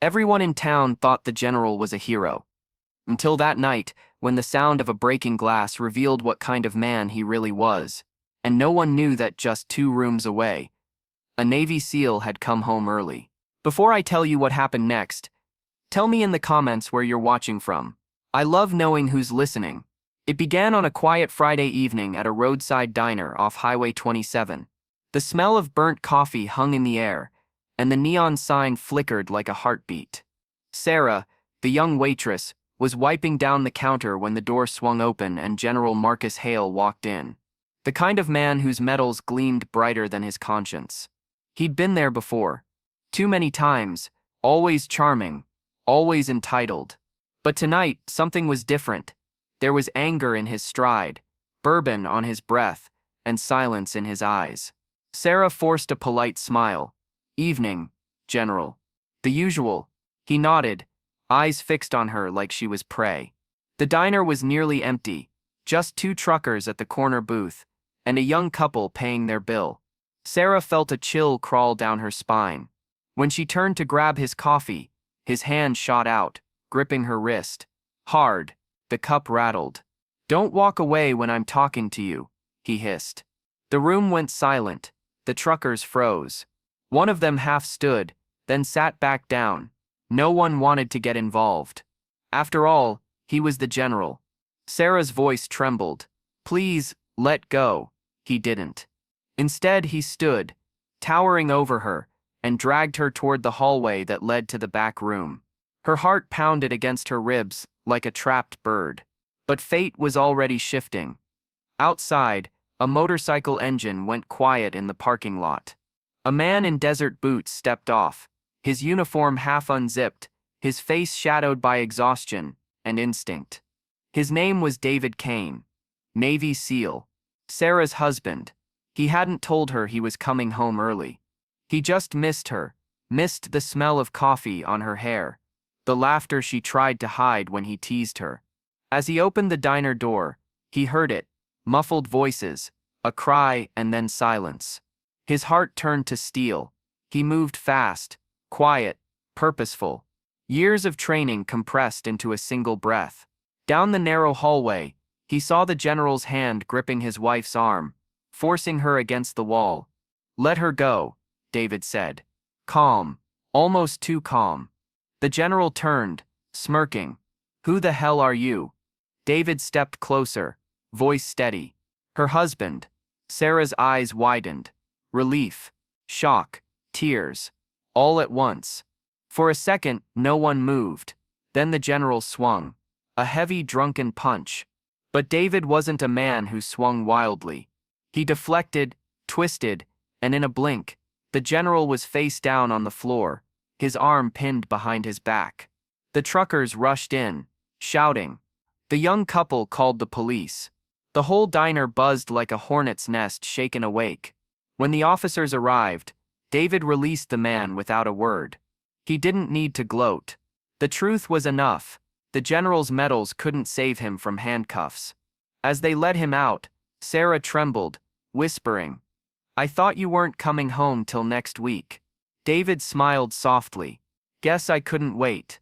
Everyone in town thought the general was a hero. Until that night, when the sound of a breaking glass revealed what kind of man he really was. And no one knew that just 2 rooms away, a Navy SEAL had come home early. Before I tell you what happened next, tell me in the comments where you're watching from. I love knowing who's listening. It began on a quiet Friday evening at a roadside diner off Highway 27. The smell of burnt coffee hung in the air, and the neon sign flickered like a heartbeat. Sarah, the young waitress, was wiping down the counter when the door swung open and General Marcus Hale walked in. The kind of man whose medals gleamed brighter than his conscience. He'd been there before. Too many times, always charming, always entitled. But tonight, something was different. There was anger in his stride, bourbon on his breath, and silence in his eyes. Sarah forced a polite smile. "Evening, General." "The usual." He nodded, eyes fixed on her like she was prey. The diner was nearly empty, just 2 truckers at the corner booth, and a young couple paying their bill. Sarah felt a chill crawl down her spine. When she turned to grab his coffee, his hand shot out, gripping her wrist. Hard, the cup rattled. "Don't walk away when I'm talking to you," he hissed. The room went silent. The truckers froze. One of them half stood, then sat back down. No one wanted to get involved. After all, he was the general. Sarah's voice trembled. "Please, let go." He didn't. Instead, he stood, towering over her, and dragged her toward the hallway that led to the back room. Her heart pounded against her ribs like a trapped bird. But fate was already shifting. Outside, a motorcycle engine went quiet in the parking lot. A man in desert boots stepped off, his uniform half unzipped, his face shadowed by exhaustion and instinct. His name was David Kane, Navy SEAL, Sarah's husband. He hadn't told her he was coming home early. He just missed her, missed the smell of coffee on her hair, the laughter she tried to hide when he teased her. As he opened the diner door, he heard it, muffled voices, a cry and then silence. His heart turned to steel. He moved fast, quiet, purposeful. Years of training compressed into a single breath. Down the narrow hallway, he saw the general's hand gripping his wife's arm, forcing her against the wall. "Let her go," David said. Calm, almost too calm. The general turned, smirking. "Who the hell are you?" David stepped closer, voice steady. "Her husband." Sarah's eyes widened. Relief, shock, tears, all at once. For a second, no one moved. Then the general swung. A heavy, drunken punch. But David wasn't a man who swung wildly. He deflected, twisted, and in a blink, the general was face down on the floor, his arm pinned behind his back. The truckers rushed in, shouting. The young couple called the police. The whole diner buzzed like a hornet's nest shaken awake. When the officers arrived, David released the man without a word. He didn't need to gloat. The truth was enough. The general's medals couldn't save him from handcuffs. As they led him out, Sarah trembled, whispering, "I thought you weren't coming home till next week." David smiled softly. "Guess I couldn't wait."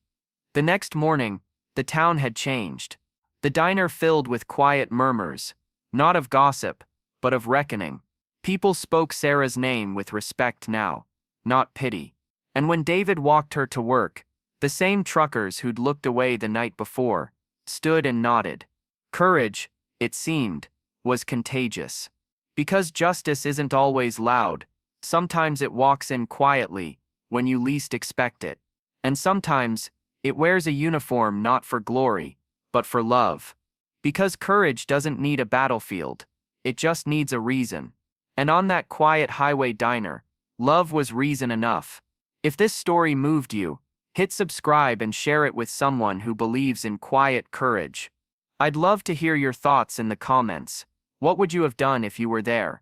The next morning, the town had changed. The diner filled with quiet murmurs, not of gossip, but of reckoning. People spoke Sarah's name with respect now, not pity. And when David walked her to work, the same truckers who'd looked away the night before stood and nodded. Courage, it seemed, was contagious. Because justice isn't always loud, sometimes it walks in quietly, when you least expect it. And sometimes, it wears a uniform not for glory, but for love. Because courage doesn't need a battlefield, it just needs a reason. And on that quiet highway diner, love was reason enough. If this story moved you, hit subscribe and share it with someone who believes in quiet courage. I'd love to hear your thoughts in the comments. What would you have done if you were there?